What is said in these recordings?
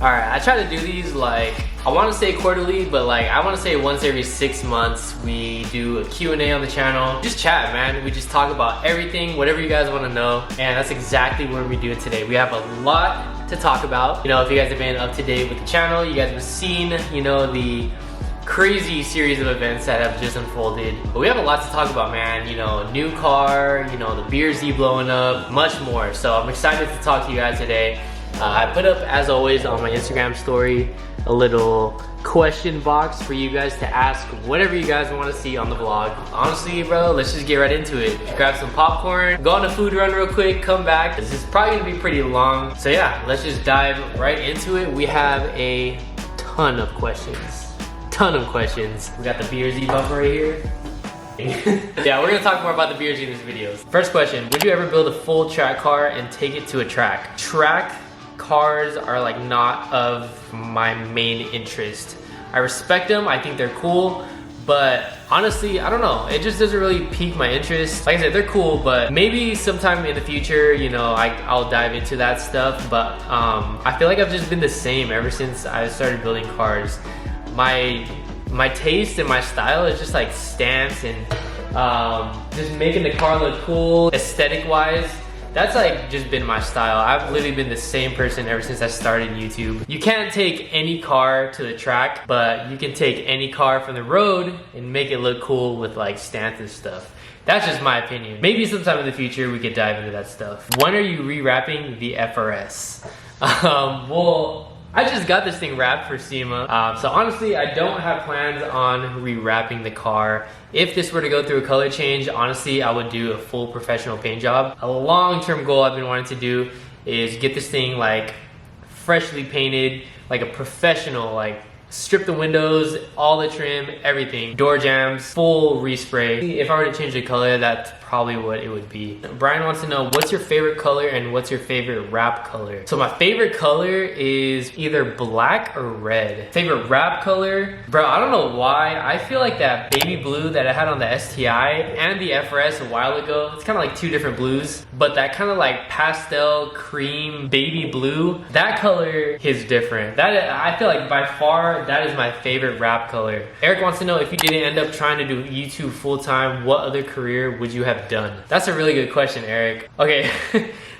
Alright, I try to do these like, I want to say quarterly, but like I want to say once every 6 months we do a Q&A on the channel. Just chat, man. We just talk about everything, whatever you guys want to know. And that's exactly what we're doing today. We have a lot to talk about. You know, if you guys have been up to date with the channel, you guys have seen, you know, the crazy series of events that have just unfolded. But we have a lot to talk about, man. You know, new car, you know, the BRZ blowing up, much more. So I'm excited to talk to you guys today. I put up, as always, on my Instagram story, a little question box for you guys to ask whatever you guys want to see on the vlog. Honestly, bro, let's just get right into it. Grab some popcorn, go on a food run real quick, come back. This is probably gonna be pretty long. So yeah, let's just dive right into it. We have a ton of questions. We got the BRZ bumper right here. Yeah, we're gonna talk more about the BRZ in this video. First question, would you ever build a full track car and take it to a track? Track cars are like not of my main interest. I respect them, I think they're cool, but honestly, I don't know. It just doesn't really pique my interest. Like I said, they're cool, but maybe sometime in the future, you know, I'll dive into that stuff. But I feel like I've just been the same ever since I started building cars. My taste and my style is just like stance and just making the car look cool, aesthetic wise. That's like just been my style. I've literally been the same person ever since I started YouTube. You can't take any car to the track, but you can take any car from the road and make it look cool with like stance and stuff. That's just my opinion. Maybe sometime in the future we could dive into that stuff. When are you rewrapping the FRS? Well, I just got this thing wrapped for SEMA. So honestly, I don't have plans on rewrapping the car. If this were to go through a color change, honestly, I would do a full professional paint job. A long-term goal I've been wanting to do is get this thing like freshly painted, like a professional, like strip the windows, all the trim, everything. Door jambs, full respray. If I were to change the color, that's probably what it would be. Brian wants to know, what's your favorite color and what's your favorite wrap color? So my favorite color is either black or red. Favorite wrap color? Bro, I don't know why. I feel like that baby blue that I had on the STI and the FRS a while ago, it's kind of like two different blues, but that kind of like pastel cream baby blue, that color is different. That, I feel like by far, that is my favorite wrap color. Eric wants to know, if you didn't end up trying to do YouTube full-time, what other career would you have done? That's a really good question, Eric. Okay,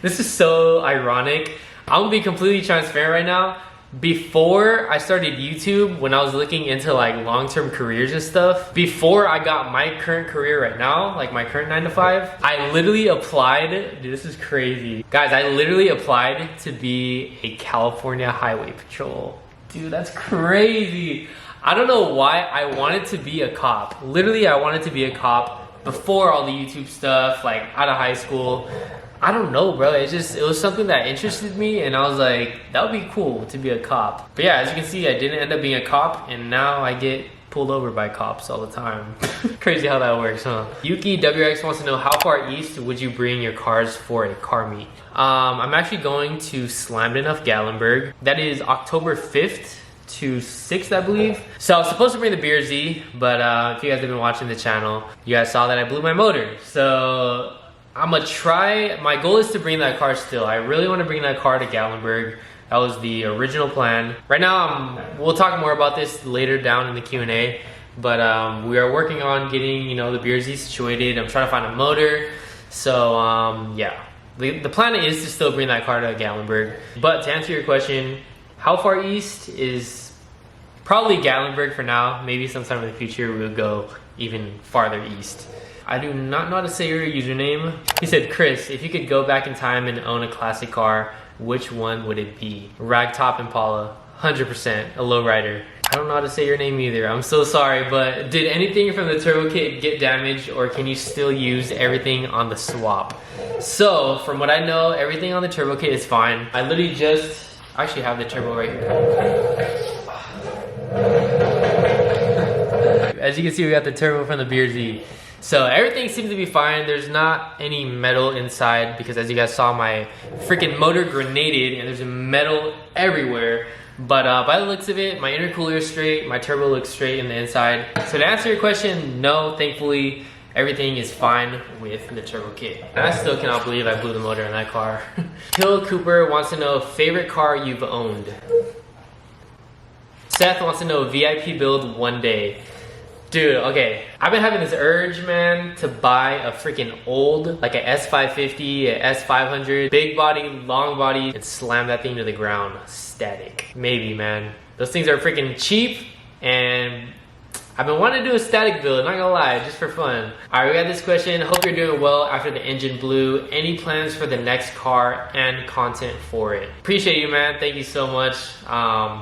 this is so ironic. I'm gonna be completely transparent right now. Before I started YouTube, when I was looking into like long-term careers and stuff, before I got my current career right now, like my current 9 to 5, I literally applied, dude, this is crazy. Guys, I literally applied to be a California Highway Patrol. Dude, that's crazy. I don't know why I wanted to be a cop. Literally, I wanted to be a cop before all the YouTube stuff, like out of high school. I don't know, bro. It was something that interested me, and I was like, that would be cool to be a cop. But yeah, as you can see, I didn't end up being a cop, and now I get pulled over by cops all the time. Crazy how that works, huh? Yuki WX wants to know, how far east would you bring your cars for a car meet? I'm actually going to Slammed Enough Gatlinburg. That is October 5th to 6th, I believe. So I was supposed to bring the BRZ, but if you guys have been watching the channel, you guys saw that I blew my motor. So I'm gonna try, my goal is to bring that car still. I really wanna bring that car to Gatlinburg. That was the original plan. Right now, we'll talk more about this later down in the Q&A, but we are working on getting, you know, the BRZ situated. I'm trying to find a motor. So yeah, the plan is to still bring that car to Gatlinburg. But to answer your question, how far east is probably Gatlinburg for now. Maybe sometime in the future we'll go even farther east. I do not know how to say your username. He said, Chris, if you could go back in time and own a classic car, which one would it be? Ragtop Impala, 100%, a lowrider. I don't know how to say your name either. I'm so sorry, but did anything from the turbo kit get damaged, or can you still use everything on the swap? So from what I know, everything on the turbo kit is fine. I literally just actually have the turbo right here. As you can see, we got the turbo from the BRZ. So everything seems to be fine. There's not any metal inside because, as you guys saw, my freaking motor grenaded and there's metal everywhere. But by the looks of it, my intercooler is straight, my turbo looks straight in the inside. So to answer your question, no, thankfully, everything is fine with the turbo kit. And I still cannot believe I blew the motor in that car. Hill Cooper wants to know, favorite car you've owned? Seth wants to know VIP build one day. Dude, okay, I've been having this urge, man, to buy a freaking old, like a S550, a S500, big body, long body, and slam that thing to the ground, static. Maybe, man. Those things are freaking cheap, and I've been wanting to do a static build, not gonna lie, just for fun. All right, we got this question. Hope you're doing well after the engine blew. Any plans for the next car and content for it? Appreciate you, man. Thank you so much.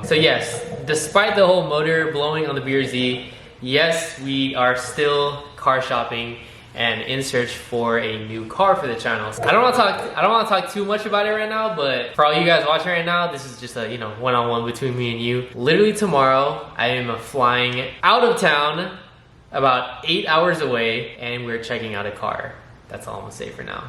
So yes, despite the whole motor blowing on the BRZ, yes, we are still car shopping and in search for a new car for the channel. I don't want to talk too much about it right now, but for all you guys watching right now, this is just a, you know, one-on-one between me and you. Literally tomorrow, I am flying out of town about 8 hours away, and we're checking out a car. That's all I'm gonna say for now.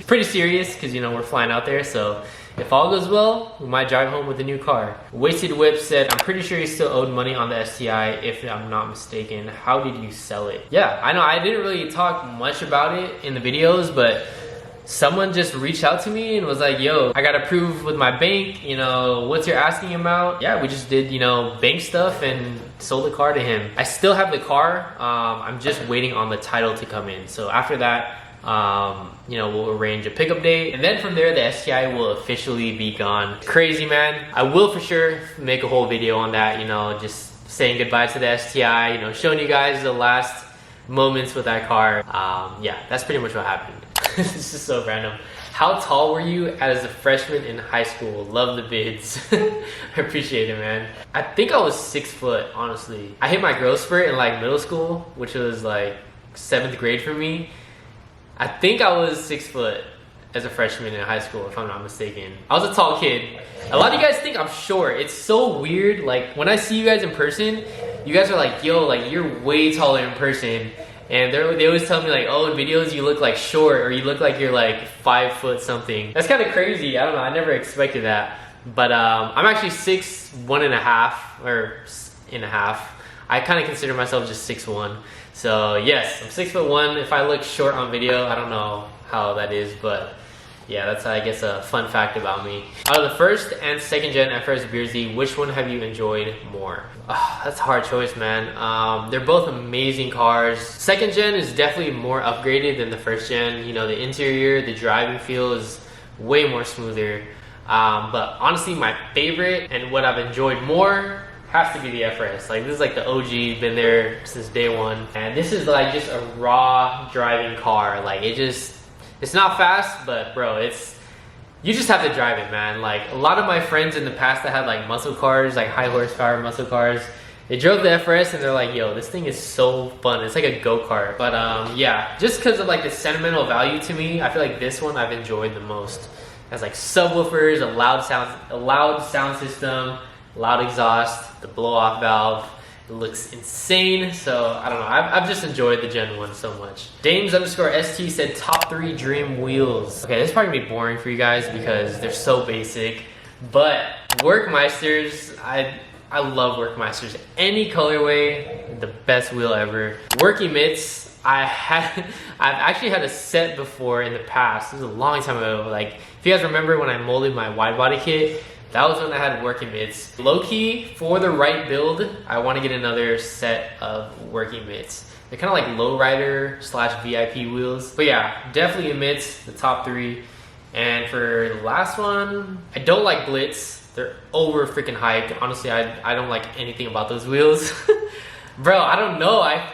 Pretty serious, because you know we're flying out there, so if all goes well, we might drive home with a new car. Wasted Whip said, I'm pretty sure you still owed money on the STI, if I'm not mistaken. How did you sell it? Yeah, I know I didn't really talk much about it in the videos, but someone just reached out to me and was like, yo, I got approved with my bank, you know, what's your asking amount? Yeah, we just did, you know, bank stuff and sold the car to him. I still have the car. I'm just waiting on the title to come in. So after that, you know, we'll arrange a pickup date, and then from there the STI will officially be gone. Crazy, man. I will for sure make a whole video on that, you know, just saying goodbye to the STI, you know, showing you guys the last moments with that car. Yeah, that's pretty much what happened. This is so random. How tall were you as a freshman in high school? Love the vids. I appreciate it, man. I think I was 6 foot, honestly. I hit my growth spurt in like middle school, which was like 7th grade for me. I think I was 6 foot as a freshman in high school, if I'm not mistaken. I was a tall kid. A lot of you guys think I'm short. It's so weird. Like when I see you guys in person, you guys are like, yo, like you're way taller in person. And they always tell me like, oh, in videos you look like short, or you look like you're like 5 foot something. That's kind of crazy. I don't know. I never expected that. But I'm actually 6'1.5" or and a half. I kind of consider myself just 6'1". So yes, I'm 6'1". If I look short on video, I don't know how that is, but yeah, that's I guess a fun fact about me. Out of the first and second gen FRS BRZ, which one have you enjoyed more? That's a hard choice, man. They're both amazing cars. Second gen is definitely more upgraded than the first gen. You know, the interior, the driving feel is way more smoother. But honestly, my favorite and what I've enjoyed more has to be the FRS. Like this is like the OG, been there since day one. And this is like just a raw driving car. Like it's not fast, but bro, you just have to drive it, man. Like a lot of my friends in the past that had like muscle cars, like high horsepower muscle cars, they drove the FRS and they're like, yo, this thing is so fun. It's like a go-kart. But yeah, just because of like the sentimental value to me, I feel like this one I've enjoyed the most. It has like subwoofers, a loud sound system, loud exhaust, the blow-off valve. It looks insane, so I don't know. I've just enjoyed the Gen 1 so much. Dames_ST said top 3 dream wheels. Okay, this is probably gonna be boring for you guys because they're so basic, but Workmeisters, I love Workmeisters. Any colorway, the best wheel ever. Worky mitts, I've actually had a set before in the past. This was a long time ago. Like, if you guys remember when I molded my wide body kit, that was when I had working mitts. Low key, for the right build, I want to get another set of working mitts. They're kind of like lowrider / VIP wheels. But yeah, definitely mitts, the top 3. And for the last one, I don't like Blitz. They're over freaking hyped. Honestly, I don't like anything about those wheels. Bro, I don't know. I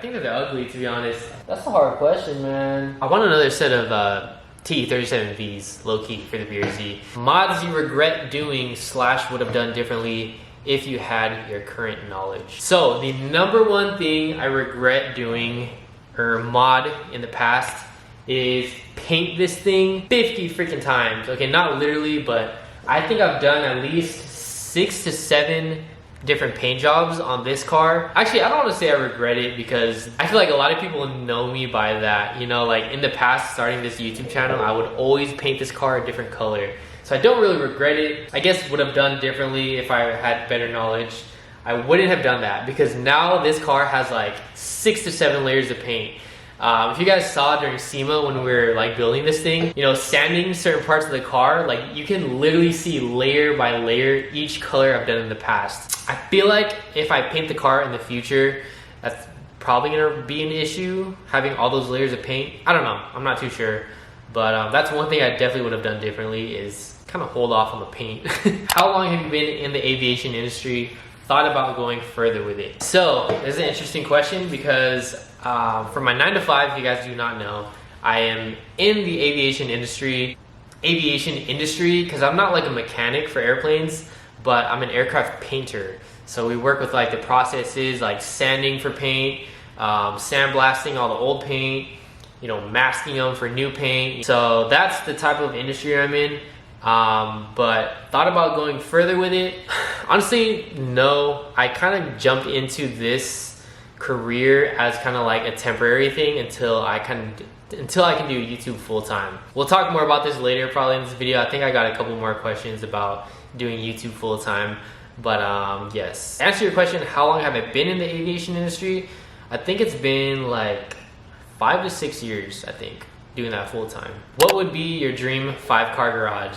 think that they're ugly, to be honest. That's a hard question, man. I want another set of T37Vs, low-key, for the BRZ. Mods you regret doing / would have done differently if you had your current knowledge. So the #1 thing I regret doing or mod in the past is paint this thing 50 freaking times. Okay, not literally, but I think I've done at least 6 to 7 different paint jobs on this car. Actually, I don't want to say I regret it because I feel like a lot of people know me by that. You know, like in the past, starting this YouTube channel, I would always paint this car a different color. So I don't really regret it. I guess would have done differently if I had better knowledge. I wouldn't have done that because now this car has like 6 to 7 layers of paint. If you guys saw during SEMA when we were like building this thing, you know, sanding certain parts of the car, like you can literally see layer by layer each color I've done in the past. I feel like if I paint the car in the future, that's probably gonna be an issue, having all those layers of paint. I don't know, I'm not too sure. But that's one thing I definitely would have done differently, is kind of hold off on the paint. How long have you been in the aviation industry? Thought about going further with it? So this is an interesting question because for my 9 to 5, if you guys do not know, I am in the aviation industry because I'm not like a mechanic for airplanes, but I'm an aircraft painter. So we work with like the processes like sanding for paint, sandblasting all the old paint, you know, masking them for new paint. So that's the type of industry I'm in. But thought about going further with it. Honestly, no. I kind of jumped into this career as kind of like a temporary thing until I can do YouTube full time. We'll talk more about this later probably in this video. I think I got a couple more questions about doing YouTube full time. But yes, to answer your question, how long have I been in the aviation industry? I think it's been like 5 to 6 years, I think, doing that full time. What would be your dream 5-car garage?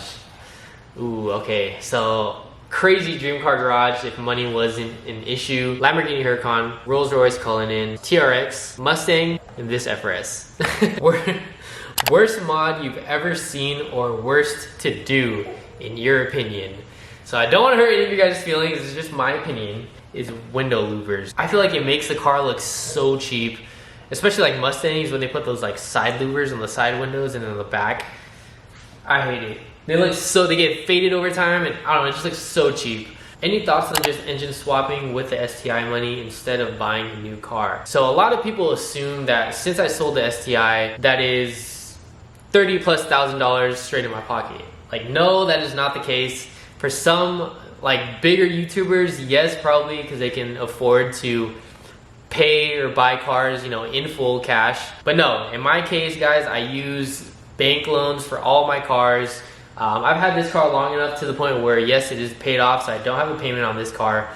Ooh, okay, so crazy dream car garage if money wasn't an issue. Lamborghini Huracan, Rolls-Royce Cullinan, TRX, Mustang, and this FRS. Worst mod you've ever seen or worst to do in your opinion? So I don't want to hurt any of you guys' feelings, it's just my opinion, is window louvers. I feel like it makes the car look so cheap, especially like Mustangs when they put those like side louvers on the side windows and on the back. I hate it. They look so, they get faded over time and I don't know, it just looks so cheap. Any thoughts on just engine swapping with the STI money instead of buying a new car? So a lot of people assume that since I sold the STI, that is $30,000+ straight in my pocket. Like, no, that is not the case. For some like bigger YouTubers, yes, probably, because they can afford to pay or buy cars, you know, in full cash. But no, in my case, guys, I use bank loans for all my cars. I've had this car long enough to the point where yes, it is paid off, so I don't have a payment on this car.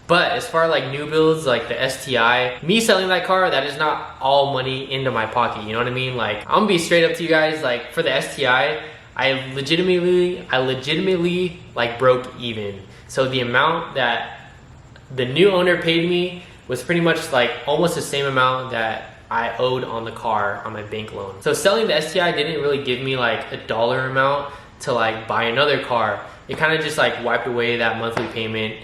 But as far as like new builds, like the STI, me selling that car, that is not all money into my pocket, you know what I mean? Like, I'm gonna be straight up to you guys, like for the STI, I legitimately like broke even. So the amount that the new owner paid me was pretty much like almost the same amount that I owed on the car on my bank loan. So selling the STI didn't really give me like a dollar amount to like buy another car. It kind of just like wiped away that monthly payment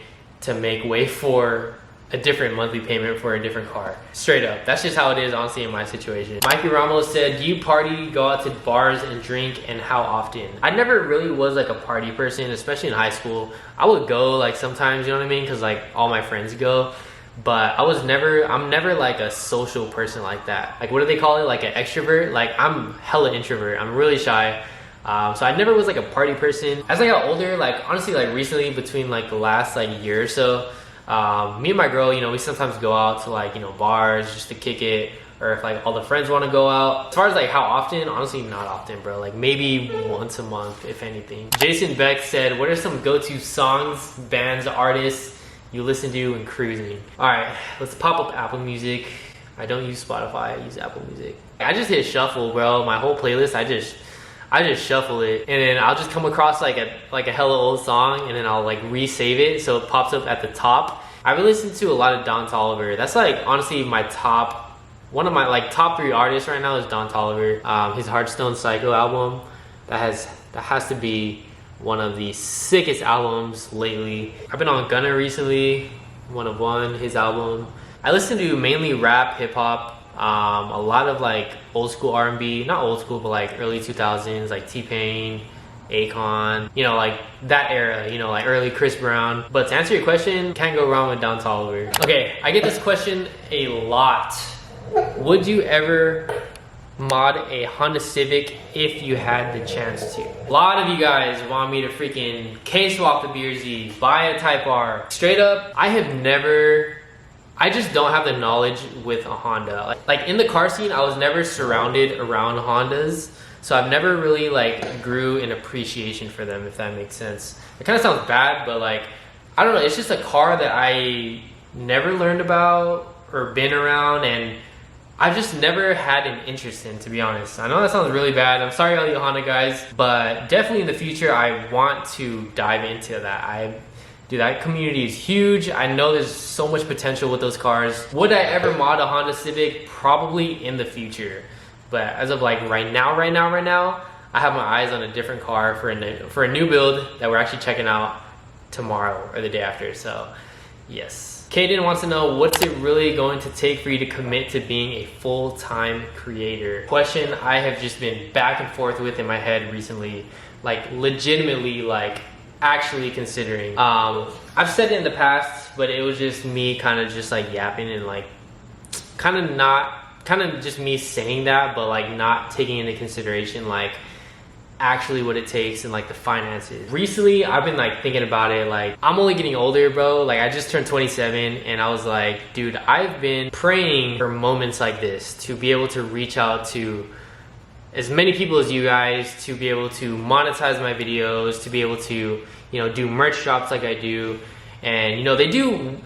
to make way for a different monthly payment for a different car. Straight up, that's just how it is honestly in my situation. Mikey Ramos said, do you party, go out to bars and drink, and how often? I never really was like a party person, especially in high school. I would go like sometimes, you know what I mean? Cause like all my friends go. But I'm never like a social person like that. Like, what do they call it? Like an extrovert? Like, I'm hella introvert. I'm really shy. So I never was like a party person. As I got older, like honestly, like recently between like the last like year or so, me and my girl, you know, we sometimes go out to like, you know, bars just to kick it, or if like all the friends want to go out. As far as like how often, honestly not often, bro. Like maybe once a month, if anything. Jason Beck said, what are some go-to songs, bands, artists you listen to when cruising? All right, let's pop up Apple Music. I don't use Spotify, I use Apple Music. I just hit shuffle, bro. My whole playlist, I just shuffle it, and then I'll just come across like a hella old song, and then I'll like resave it so it pops up at the top. I've listened to a lot of Don Toliver. That's like honestly my top, one of my like top 3 artists right now is Don Toliver. His Heartstone Psycho album, that has to be one of the sickest albums lately. I've been on Gunna recently, 101, his album. I listen to mainly rap, hip hop. A lot of like old school R&B, not old school, but like early 2000s, like T-Pain, Akon, you know, like that era, you know, like early Chris Brown. But to answer your question, can't go wrong with Don Toliver. Okay, I get this question a lot. Would you ever mod a Honda Civic if you had the chance to? A lot of you guys want me to freaking K-swap the BRZ, buy a Type R. Straight up, I just don't have the knowledge with a Honda. Like in the car scene, I was never surrounded around Hondas, so I've never really like grew an appreciation for them, if that makes sense. It kind of sounds bad, but like, I don't know, it's just a car that I never learned about or been around, and I've just never had an interest in, to be honest. I know that sounds really bad. I'm sorry all you Honda guys, but definitely in the future, I want to dive into that. Dude, that community is huge. I know there's so much potential with those cars. Would I ever mod a Honda Civic? Probably in the future. But as of like right now, I have my eyes on a different car for a new build that we're actually checking out tomorrow or the day after, so yes. Kaden wants to know, what's it really going to take for you to commit to being a full-time creator? Question I have just been back and forth with in my head recently, like legitimately, like actually considering. I've said it in the past, but it was just me kind of just like yapping and like kind of just me saying that, but like not taking into consideration like actually what it takes and like the finances. Recently I've been like thinking about it, like I'm only getting older, bro. Like I just turned 27 and I was like, dude, I've been praying for moments like this to be able to reach out to as many people as you guys, to be able to monetize my videos, to be able to, you know, do merch drops like I do. And you know, they do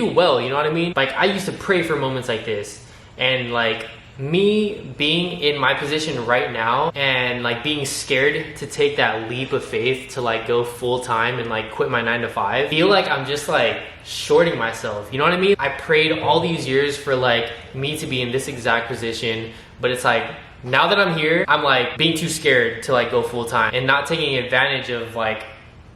well, you know what I mean? Like I used to pray for moments like this, and like me being in my position right now and like being scared to take that leap of faith to like go full time and like quit my 9 to 5, feel like I'm just like shorting myself, you know what I mean? I prayed all these years for like me to be in this exact position, but it's like now that I'm here, I'm like being too scared to like go full time and not taking advantage of like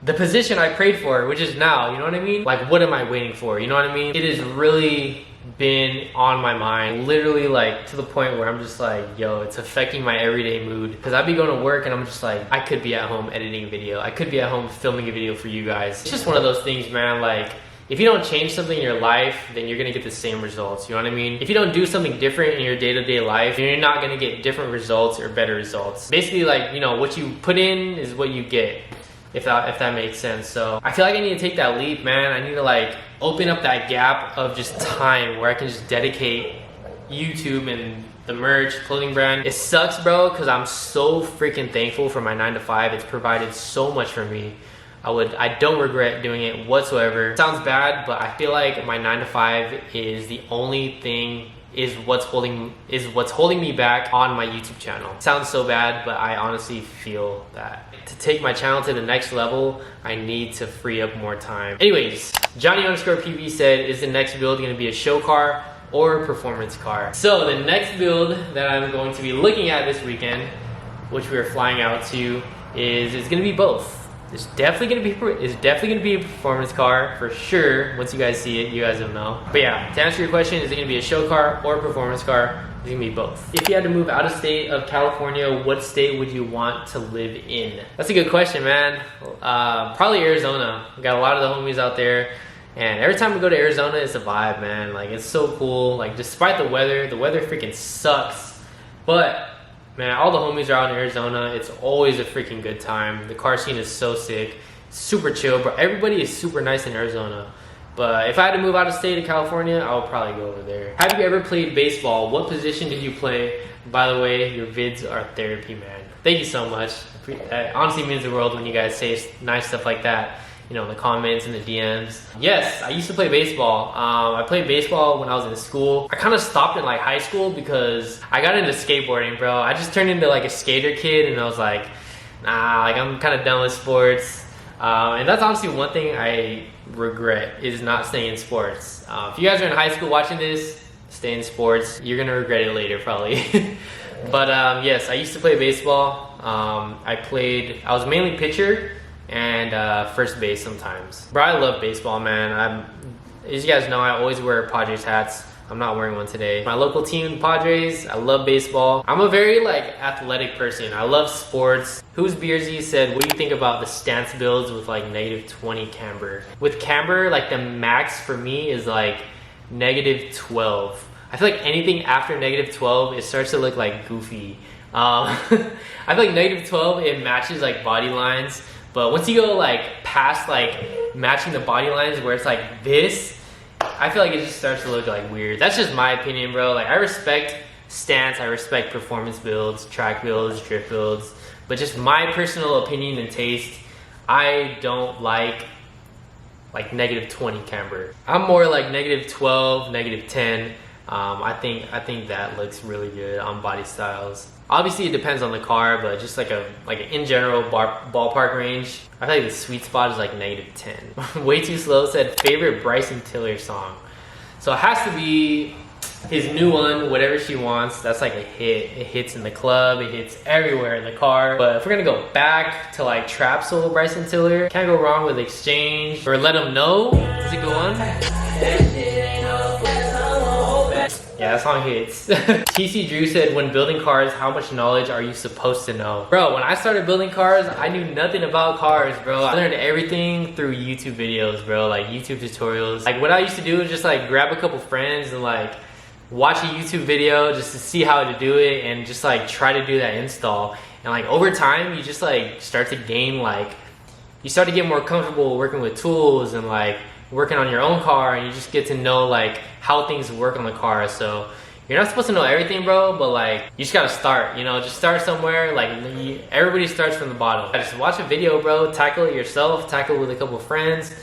the position I prayed for, which is now, you know what I mean? Like what am I waiting for, you know what I mean? It is really been on my mind, literally like to the point where I'm just like, yo, it's affecting my everyday mood, because I'd be going to work and I'm just like, I could be at home editing a video, I could be at home filming a video for you guys. It's just one of those things, man. Like if you don't change something in your life, then you're gonna get the same results, you know what I mean? If you don't do something different in your day-to-day life, then you're not gonna get different results or better results. Basically, like, you know, what you put in is what you get, if that makes sense. So I feel like I need to take that leap, man. I need to like open up that gap of just time where I can just dedicate YouTube and the merch, clothing brand. It sucks, bro, because I'm so freaking thankful for my 9 to 5. It's provided so much for me. I don't regret doing it whatsoever. Sounds bad, but I feel like my 9 to 5 is the only thing, is what's holding me back on my YouTube channel. Sounds so bad, but I honestly feel that to take my channel to the next level, I need to free up more time. Anyways, Johnny_PV said, is the next build gonna be a show car or a performance car? So the next build that I'm going to be looking at this weekend, which we are flying out to, is gonna be both. It's definitely gonna be a performance car for sure. Once you guys see it, you guys will know. But yeah, to answer your question, is it gonna be a show car or a performance car? It's gonna be both. If you had to move out of state of California, what state would you want to live in? That's a good question, man. Probably Arizona. We got a lot of the homies out there, and every time we go to Arizona, it's a vibe, man. Like it's so cool. Like despite the weather freaking sucks, but man, all the homies are out in Arizona. It's always a freaking good time. The car scene is so sick, super chill, bro. Everybody is super nice in Arizona. But if I had to move out of state of California, I would probably go over there. Have you ever played baseball? What position did you play? By the way, your vids are therapy, man. Thank you so much. It honestly means the world when you guys say nice stuff like that, you know, in the comments and the DMs. Yes, I used to play baseball. I played baseball when I was in school. I kind of stopped in like high school because I got into skateboarding, bro. I just turned into like a skater kid, and I was like, nah, like I'm kind of done with sports. And that's honestly one thing I regret, is not staying in sports. If you guys are in high school watching this, stay in sports. You're gonna regret it later probably. But yes, I used to play baseball. I was mainly pitcher and first base sometimes. Bro, I love baseball, man. As you guys know, I always wear Padres hats. I'm not wearing one today. My local team, Padres, I love baseball. I'm a very like athletic person. I love sports. Who's Beersy said, what do you think about the stance builds with like -20 camber? With camber, like the max for me is like -12. I feel like anything after -12, it starts to look like goofy. I feel like -12, it matches like body lines. But once you go like past like matching the body lines where it's like this, I feel like it just starts to look like weird. That's just my opinion, bro. Like I respect stance, I respect performance builds, track builds, drift builds, but just my personal opinion and taste, I don't like -20 camber. I'm more like -12, -10. I think that looks really good on body styles. Obviously it depends on the car, but just like an in general ballpark range, I feel like the sweet spot is like -10. Way Too Slow said favorite Bryson Tiller song. So it has to be his new one, Whatever She Wants. That's like a hit. It hits in the club, it hits everywhere in the car. But if we're gonna go back to like trap soul Bryson Tiller, can't go wrong with Exchange or Let 'Em Know. Is it go on? Yeah, that song hits. TC Drew said, when building cars, how much knowledge are you supposed to know? Bro, when I started building cars, I knew nothing about cars, bro. I learned everything through YouTube videos, bro, like YouTube tutorials. Like what I used to do is just like grab a couple friends and like watch a YouTube video just to see how to do it and just like try to do that install. And like over time, you just like start to gain like, you start to get more comfortable working with tools and like working on your own car, and you just get to know like how things work on the car. So you're not supposed to know everything, bro, but like you just gotta start, you know, just start somewhere. Like everybody starts from the bottom. Just watch a video, bro, tackle it yourself, tackle it with a couple friends,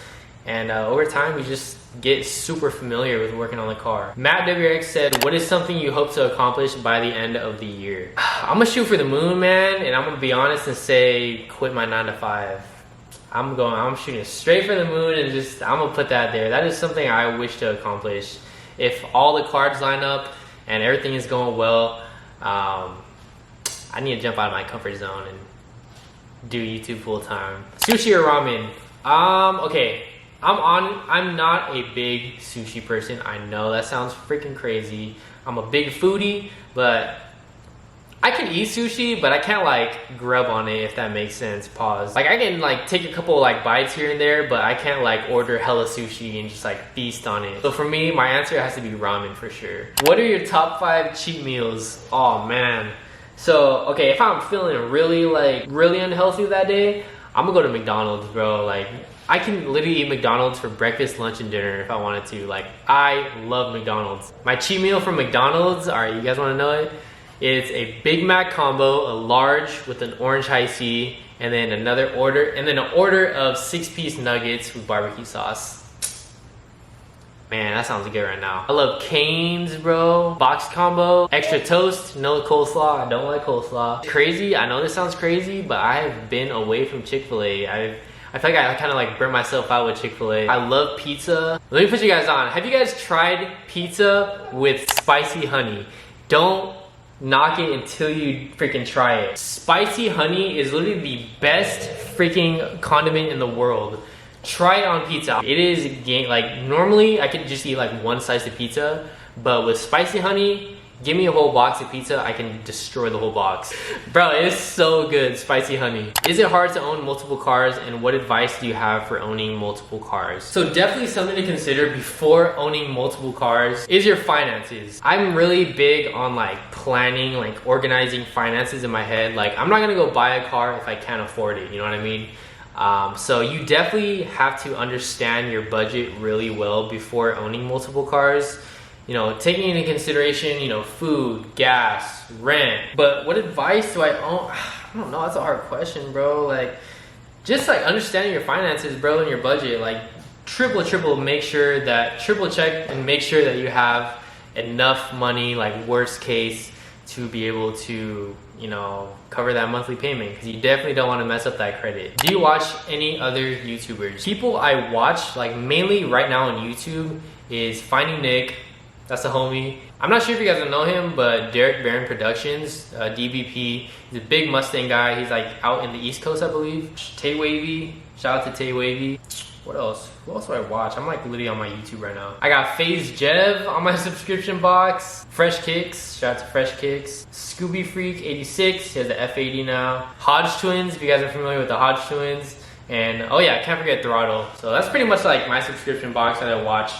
and over time you just get super familiar with working on the car. Matt WX said, what is something you hope to accomplish by the end of the year? I'm gonna shoot for the moon, man, and I'm gonna be honest and say quit my 9 to 5. I'm shooting straight for the moon, and just I'm gonna put that there. That is something I wish to accomplish. If all the cards line up and everything is going well, I need to jump out of my comfort zone and do YouTube full time. Sushi or ramen? Okay, I'm not a big sushi person. I know that sounds freaking crazy. I'm a big foodie, but I can eat sushi, but I can't like grub on it, if that makes sense. Pause. Like I can like take a couple like bites here and there, but I can't like order hella sushi and just like feast on it. So for me, my answer has to be ramen for sure. What are your top 5 cheat meals? Oh man. So okay, if I'm feeling really unhealthy that day, I'm gonna go to McDonald's, bro. Like I can literally eat McDonald's for breakfast, lunch, and dinner if I wanted to. Like I love McDonald's. My cheat meal from McDonald's, all right, you guys wanna know it? It's a Big Mac combo, a large with an orange high C, and then an order of 6-piece nuggets with barbecue sauce. Man, that sounds good right now. I love Cane's, bro. Box combo, extra toast, no coleslaw. I don't like coleslaw. Crazy, I know this sounds crazy, but I have been away from Chick-fil-A. I feel like I kind of like burnt myself out with Chick-fil-A. I love pizza. Let me put you guys on. Have you guys tried pizza with spicy honey? Don't knock it until you freaking try it. Spicy honey is literally the best freaking condiment in the world. Try it on pizza. It is like normally I could just eat like one slice of pizza, but with spicy honey, give me a whole box of pizza, I can destroy the whole box. Bro, it is so good, spicy honey. Is it hard to own multiple cars, and what advice do you have for owning multiple cars? So definitely something to consider before owning multiple cars is your finances. I'm really big on like planning, like organizing finances in my head. Like I'm not gonna go buy a car if I can't afford it, you know what I mean? So you definitely have to understand your budget really well before owning multiple cars. You know, taking into consideration, you know, food, gas, rent. But what advice do I own? I don't know, that's a hard question, bro. Like, just like understanding your finances, bro, and your budget. Like, triple check and make sure that you have enough money, like worst case, to be able to, you know, cover that monthly payment, because you definitely don't want to mess up that credit. Do you watch any other YouTubers? People I watch, like mainly right now on YouTube, is Finding Nick. That's a homie. I'm not sure if you guys know him, but Derek Barron Productions, DBP. He's a big Mustang guy. He's like out in the East Coast, I believe. Tay Wavy. Shout out to Tay Wavy. What else? Who else do I watch? I'm like literally on my YouTube right now. I got FaZe Jev on my subscription box. Fresh Kicks. Shout out to Fresh Kicks. Scooby Freak 86. He has the F80 now. Hodge Twins, if you guys are familiar with the Hodge Twins. And oh yeah, can't forget Throttle. So that's pretty much like my subscription box that I watch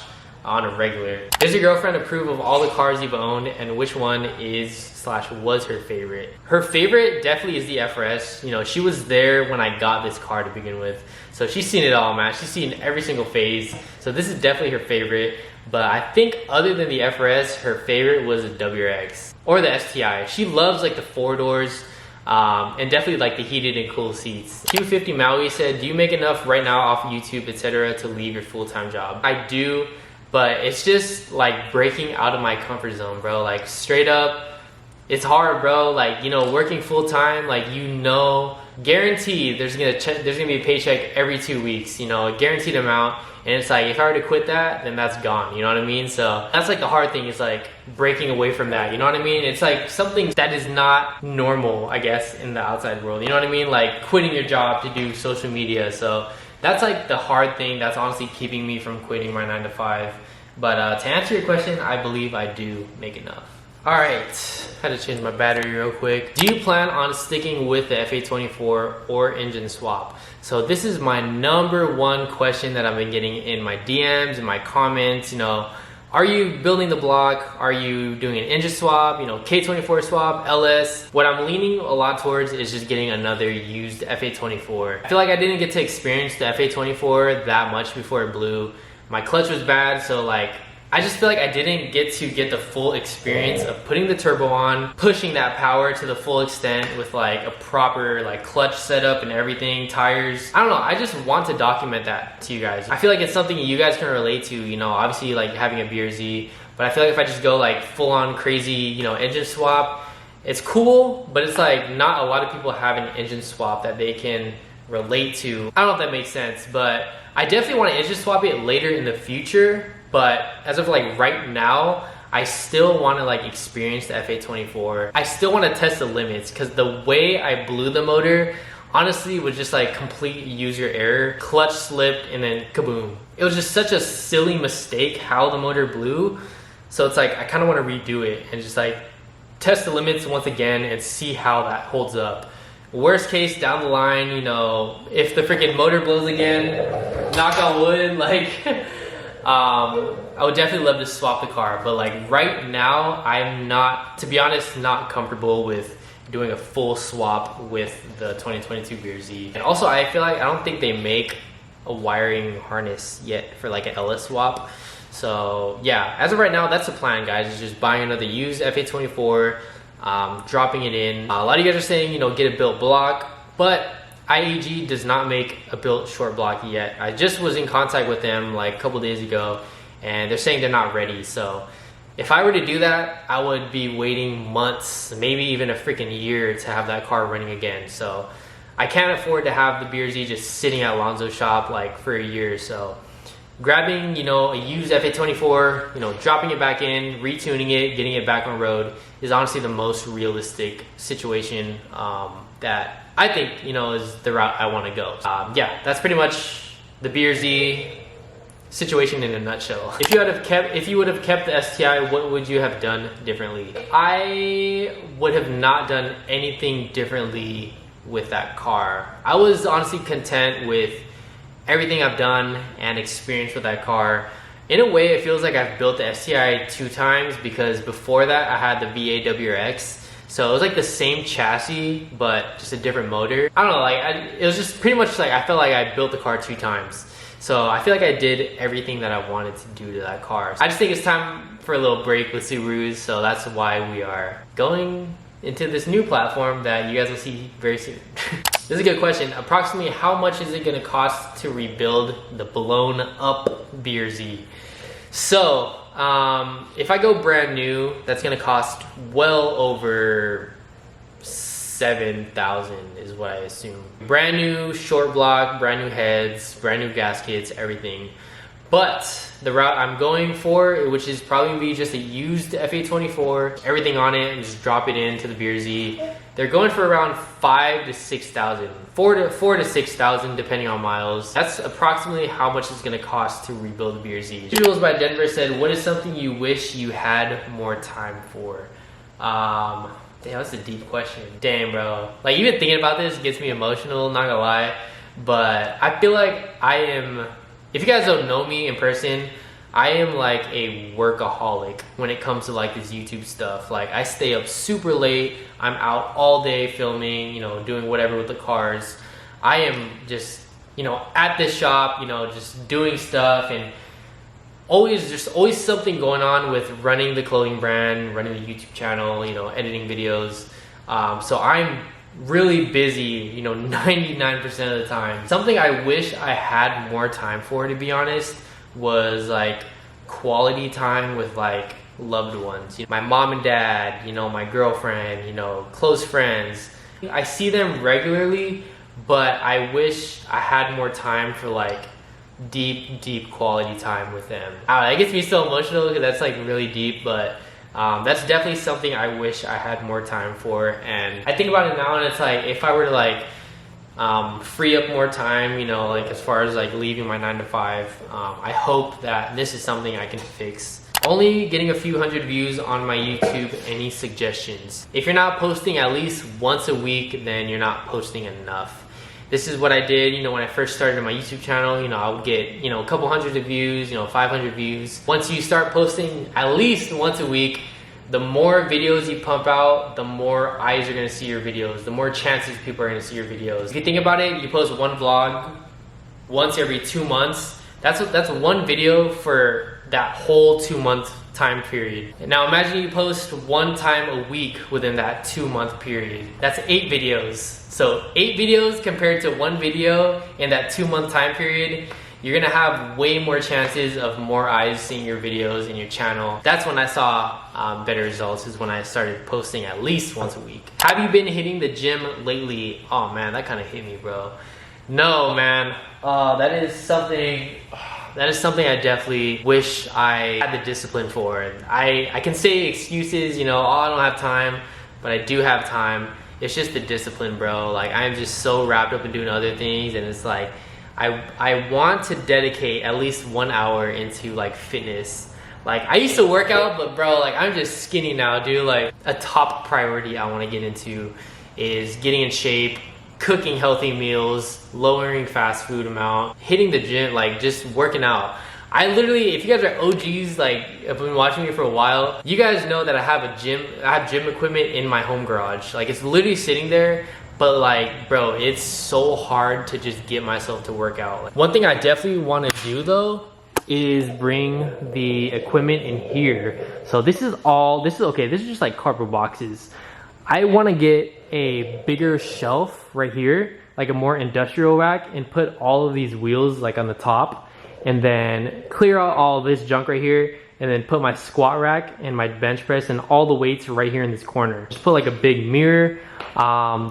on a regular. Does your girlfriend approve of all the cars you've owned, and which one is/was her favorite? Her favorite definitely is the FRS. You know, she was there when I got this car to begin with. So she's seen it all, man. She's seen every single phase. So this is definitely her favorite. But I think other than the FRS, her favorite was the WRX or the STI. She loves like the 4 doors. And definitely like the heated and cool seats. Q50 Maui said, do you make enough right now off YouTube, etc., to leave your full-time job? I do. but it's just like breaking out of my comfort zone, bro. Like straight up, it's hard, bro. Like, you know, working full time, like, you know, guaranteed there's gonna be a paycheck every 2 weeks, you know, a guaranteed amount. And it's like, if I were to quit that, then that's gone, you know what I mean? So that's like the hard thing, is like breaking away from that, you know what I mean? It's like something that is not normal, I guess, in the outside world, you know what I mean? Like quitting your job to do social media. So that's like the hard thing that's honestly keeping me from quitting my 9 to 5. But to answer your question, I believe I do make enough. All right, had to change my battery real quick. Do you plan on sticking with the FA24 or engine swap? So this is my #1 question that I've been getting in my DMs and my comments. You know, are you building the block? Are you doing an engine swap? You know, K24 swap, LS? What I'm leaning a lot towards is just getting another used FA24. I feel like I didn't get to experience the FA24 that much before it blew. My clutch was bad, so like, I just feel like I didn't get the full experience of putting the turbo on, pushing that power to the full extent with like a proper like clutch setup and everything, tires. I don't know, I just want to document that to you guys. I feel like it's something you guys can relate to, you know, obviously like having a BRZ, but I feel like if I just go like full on crazy, you know, engine swap, it's cool, but it's like not a lot of people have an engine swap that they can relate to. I don't know if that makes sense, but I definitely want to engine swap it later in the future. But as of like right now, I still want to like experience the FA24. I still want to test the limits, because the way I blew the motor honestly was just like complete user error. Clutch slipped and then kaboom. It was just such a silly mistake how the motor blew. So it's like I kind of want to redo it and just like test the limits once again and see how that holds up. Worst case down the line, you know, if the freaking motor blows again, knock on wood, like I would definitely love to swap the car, but like right now, I'm not, to be honest, not comfortable with doing a full swap with the 2022 BRZ. And also, I feel like I don't think they make a wiring harness yet for like an LS swap. So yeah, as of right now, that's the plan, guys, is just buying another used FA24, dropping it in. A lot of you guys are saying, you know, get a built block, but IEG does not make a built short block yet. I just was in contact with them like a couple days ago, and they're saying they're not ready. So if I were to do that, I would be waiting months, maybe even a freaking year to have that car running again. So I can't afford to have the BRZ just sitting at Alonso's shop like for a year. So grabbing, you know, a used FA24, you know, dropping it back in, retuning it, getting it back on road is honestly the most realistic situation that I think, you know, is the route I want to go. Yeah, that's pretty much the BRZ situation in a nutshell. If you would have kept the STI, what would you have done differently? I would have not done anything differently with that car. I was honestly content with everything I've done and experienced with that car. In a way, it feels like I've built the STI 2 times, because before that I had the VA WRX. So it was like the same chassis, but just a different motor. I don't know, like it was just pretty much like I felt like I built the car 2 times. So I feel like I did everything that I wanted to do to that car. I just think it's time for a little break with Subarus, so that's why we are going into this new platform that you guys will see very soon. This is a good question. Approximately how much is it gonna cost to rebuild the blown up BRZ? So, if I go brand new, that's gonna cost well over 7,000 is what I assume. Brand new short block, brand new heads, brand new gaskets, everything. But the route I'm going for, which is probably gonna be just a used FA24, everything on it, and just drop it into the BRZ. They're going for around 5,000 to 6,000, 4,000 to 6,000 depending on miles. That's approximately how much it's gonna cost to rebuild the BRZ. Visuals by Denver said, "What is something you wish you had more time for?" Damn, that's a deep question. Damn, bro. Like even thinking about this gets me emotional, not gonna lie. But I feel like I am. If you guys don't know me in person, I am like a workaholic when it comes to like this YouTube stuff. Like I stay up super late. I'm out all day filming, you know, doing whatever with the cars. I am just, you know, at this shop, you know, just doing stuff, and there's always something going on with running the clothing brand, running the YouTube channel, you know, editing videos. So I'm really busy, you know, 99% of the time. Something I wish I had more time for, to be honest, was like quality time with like loved ones. You know, my mom and dad, you know, my girlfriend, you know, close friends. I see them regularly, but I wish I had more time for like deep quality time with them. It gets me so emotional because that's like really deep, but that's definitely something I wish I had more time for. And I think about it now and it's like, if I were to like free up more time, you know, like as far as like leaving my 9 to 5, I hope that this is something I can fix. Only getting a few hundred views on my YouTube. Any suggestions? If you're not posting at least once a week, then you're not posting enough. This is what I did, you know, when I first started my YouTube channel. You know, I would get, you know, a couple hundred of views, you know, 500 views. Once you start posting at least once a week, the more videos you pump out, the more eyes are gonna see your videos, the more chances people are gonna see your videos. If you think about it, you post one vlog once every 2 months. That's one video for that whole 2-month time period. Now imagine you post one time a week within that 2-month period. That's 8 videos. So 8 videos compared to one video in that 2-month time period, you're gonna have way more chances of more eyes seeing your videos in your channel. That's when I saw better results, is when I started posting at least once a week. Have you been hitting the gym lately? Oh man, that kind of hit me, bro. No, man. That is something I definitely wish I had the discipline for. I can say excuses, you know, oh, I don't have time, but I do have time. It's just the discipline, bro. Like, I'm just so wrapped up in doing other things, and it's like, I want to dedicate at least 1 hour into like fitness. Like, I used to work out, but bro, like, I'm just skinny now, dude. Like, a top priority I want to get into is getting in shape, cooking healthy meals, lowering fast food amount, hitting the gym, like just working out. I literally, if you guys are OGs, like have been watching me for a while, you guys know that I have gym equipment in my home garage. Like, it's literally sitting there, but like, bro, it's so hard to just get myself to work out. Like, one thing I definitely want to do though is bring the equipment in here. So this is okay, this is just like cardboard boxes. I want to get a bigger shelf right here, like a more industrial rack, and put all of these wheels like on the top, and then clear out all this junk right here, and then put my squat rack and my bench press and all the weights right here in this corner. Just put like a big mirror,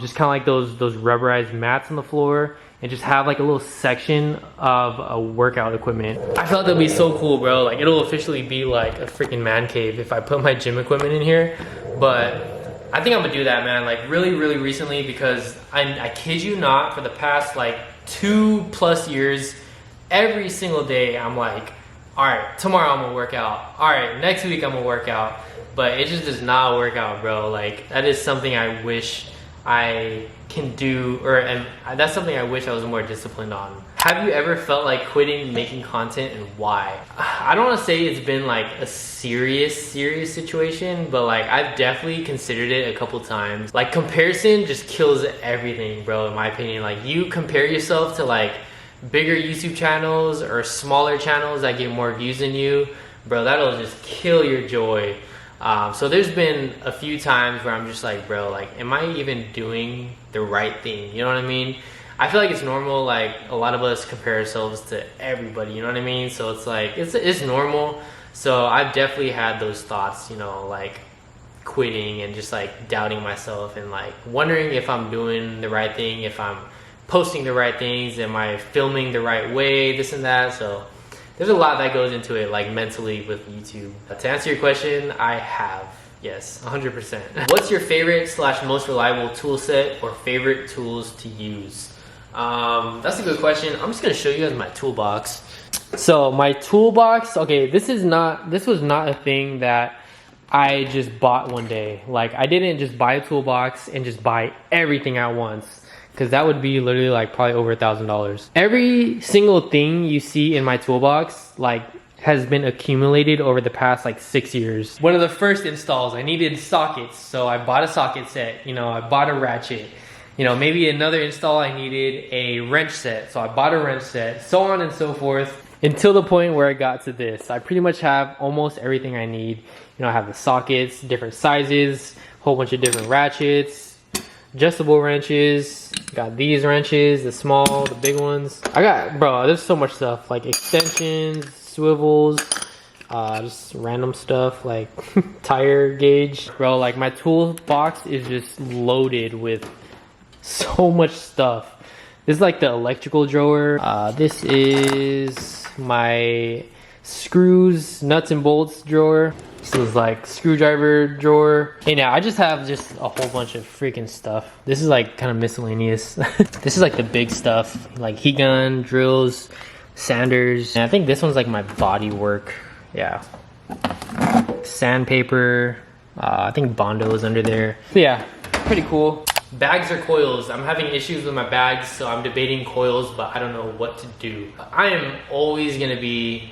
just kind of like those rubberized mats on the floor, and just have like a little section of a workout equipment. I felt that'd be so cool, bro. Like, it'll officially be like a freaking man cave if I put my gym equipment in here. But I think I'm gonna do that, man, like really recently, because I kid you not, for the past like 2+ years, every single day I'm like, all right, tomorrow I'm gonna work out. All right, next week I'm gonna work out. But it just does not work out, bro. Like, that is something I wish I can do, and that's something I wish I was more disciplined on. Have you ever felt like quitting making content, and why? I don't want to say it's been like a serious situation, but like, I've definitely considered it a couple times. Like, comparison just kills everything, bro, in my opinion. Like, you compare yourself to like bigger YouTube channels or smaller channels that get more views than you, bro, that'll just kill your joy. So there's been a few times where I'm just like, bro, like, am I even doing the right thing? You know what I mean? I feel like it's normal. Like, a lot of us compare ourselves to everybody, you know what I mean? So it's like, it's normal. So I've definitely had those thoughts, you know, like quitting and just like doubting myself and like wondering if I'm doing the right thing, if I'm posting the right things, am I filming the right way, this and that. So there's a lot that goes into it, like mentally with YouTube. To answer your question, I have. Yes, 100%. What's your favorite / most reliable tool set or favorite tools to use? That's a good question. I'm just gonna show you guys my toolbox. So my toolbox, okay, this was not a thing that I just bought one day. Like, I didn't just buy a toolbox and just buy everything at once, because that would be literally like probably over $1,000. Every single thing you see in my toolbox like has been accumulated over the past like 6 years. One of the first installs, I needed sockets, so I bought a socket set. You know, I bought a ratchet. You know, maybe another install, I needed a wrench set, so I bought a wrench set, so on and so forth, until the point where I got to this. I pretty much have almost everything I need. You know, I have the sockets, different sizes, a whole bunch of different ratchets, adjustable wrenches, got these wrenches, the small, the big ones. I got, bro, there's so much stuff, like extensions, swivels, Just random stuff like tire gauge. Bro, like my toolbox is just loaded with so much stuff. This is like the electrical drawer. This is my screws, nuts and bolts drawer. This is like screwdriver drawer. And yeah, I just have just a whole bunch of freaking stuff. This is like kind of miscellaneous. This is like the big stuff, like heat gun, drills, sanders. And I think this one's like my body work. Yeah. Sandpaper. I think Bondo is under there. But yeah, pretty cool. Bags or coils? I'm having issues with my bags, so I'm debating coils, but I don't know what to do. I am always gonna be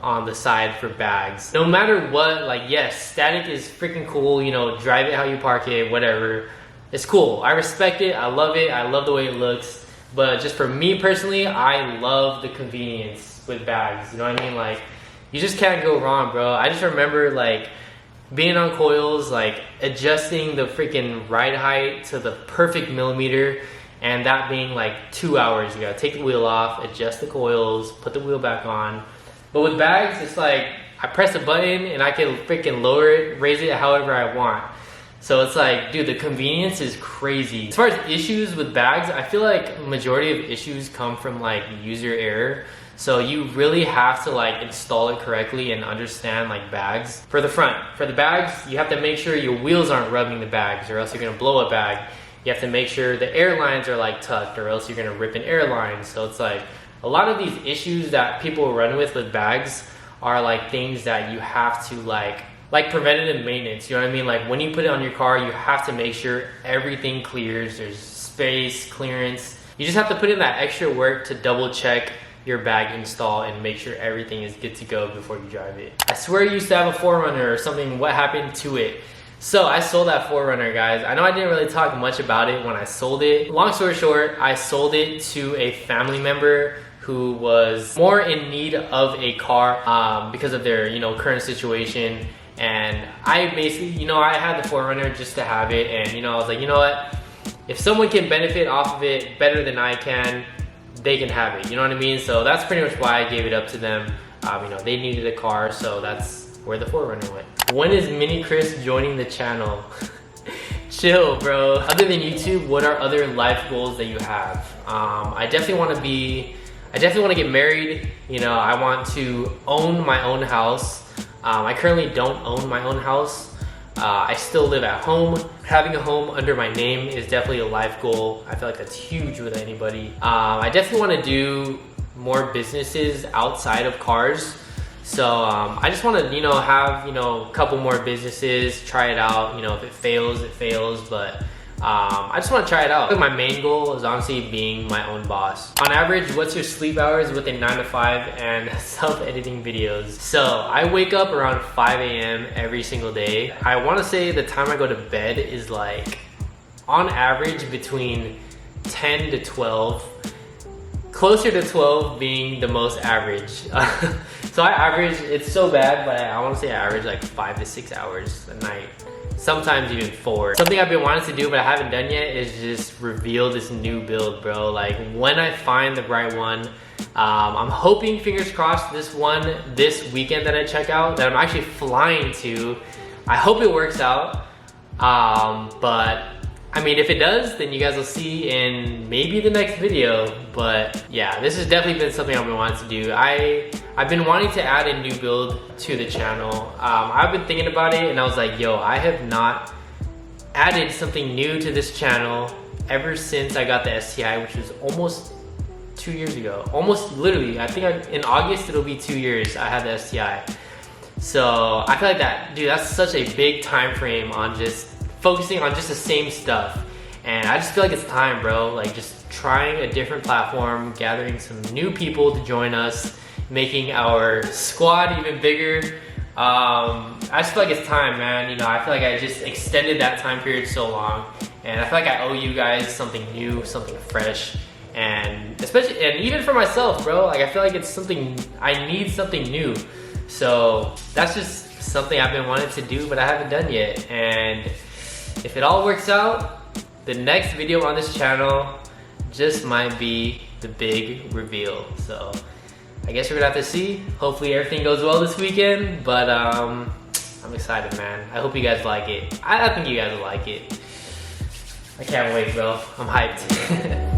on the side for bags. No matter what, like yes, static is freaking cool, you know, drive it how you park it, whatever. It's cool. I respect it, I love it, I love the way it looks. But just for me personally, I love the convenience with bags. You know what I mean? Like, you just can't go wrong, bro. I just remember like being on coils, like adjusting the freaking ride height to the perfect millimeter, and that being like 2 hours. You gotta take the wheel off, adjust the coils, put the wheel back on. But with bags, it's like I press a button and I can freaking lower it, raise it however I want. So it's like, dude, the convenience is crazy. As far as issues with bags, I feel like majority of issues come from like user error. So you really have to like install it correctly and understand like bags. For the front, for the bags, you have to make sure your wheels aren't rubbing the bags or else you're gonna blow a bag. You have to make sure the airlines are like tucked or else you're gonna rip an airline. So it's like a lot of these issues that people run with bags are like things that you have to like preventative maintenance, you know what I mean? Like when you put it on your car, you have to make sure everything clears, there's space, clearance. You just have to put in that extra work to double check your bag install and make sure everything is good to go before you drive it. I swear you used to have a 4Runner or something. What happened to it? So I sold that 4Runner, guys. I know I didn't really talk much about it when I sold it. Long story short, I sold it to a family member who was more in need of a car because of their, you know, current situation. And I basically, you know, I had the 4Runner just to have it, and you know, I was like, you know what? If someone can benefit off of it better than I can, they can have it, you know what I mean? So that's pretty much why I gave it up to them. You know, they needed a car, so that's where the 4Runner went. When is Mini Chris joining the channel? Chill, bro. Other than YouTube, what are other life goals that you have? I definitely want to get married. You know, I want to own my own house. I currently don't own my own house. I still live at home. Having a home under my name is definitely a life goal. I feel like that's huge with anybody. I definitely want to do more businesses outside of cars. So I just want to, you know, have, you know, a couple more businesses, try it out. You know, if it fails, it fails. But I just want to try it out. My main goal is honestly being my own boss. On average, what's your sleep hours with a 9 to 5 and self-editing videos? So I wake up around 5 a.m. every single day. I want to say the time I go to bed is like, on average, between 10 to 12. Closer to 12 being the most average. So I average, it's so bad, but I want to say I average like 5 to 6 hours a night. Sometimes even 4. Something I've been wanting to do but I haven't done yet is just reveal this new build, bro. Like when I find the right one, I'm hoping, fingers crossed, this weekend that I check out, that I'm actually flying to. I hope it works out. But I mean, if it does, then you guys will see in maybe the next video. But yeah, this has definitely been something I've been wanting to do. I've been wanting to add a new build to the channel. I've been thinking about it and I was like, yo, I have not added something new to this channel ever since I got the STI, which was almost 2 years ago. Almost literally, I think in August it'll be 2 years I had the STI. So I feel like that, dude, that's such a big time frame on just focusing on just the same stuff. And I just feel like it's time, bro. Like just trying a different platform, gathering some new people to join us, making our squad even bigger. I just feel like it's time, man. You know, I feel like I just extended that time period so long, and I feel like I owe you guys something new, something fresh, and especially, and even for myself, bro. Like I feel like it's something, I need something new. So that's just something I've been wanting to do, but I haven't done yet. And if it all works out, the next video on this channel just might be the big reveal. So I guess we're gonna have to see. Hopefully everything goes well this weekend, but I'm excited, man. I hope you guys like it. I think you guys will like it. I can't wait, bro. I'm hyped.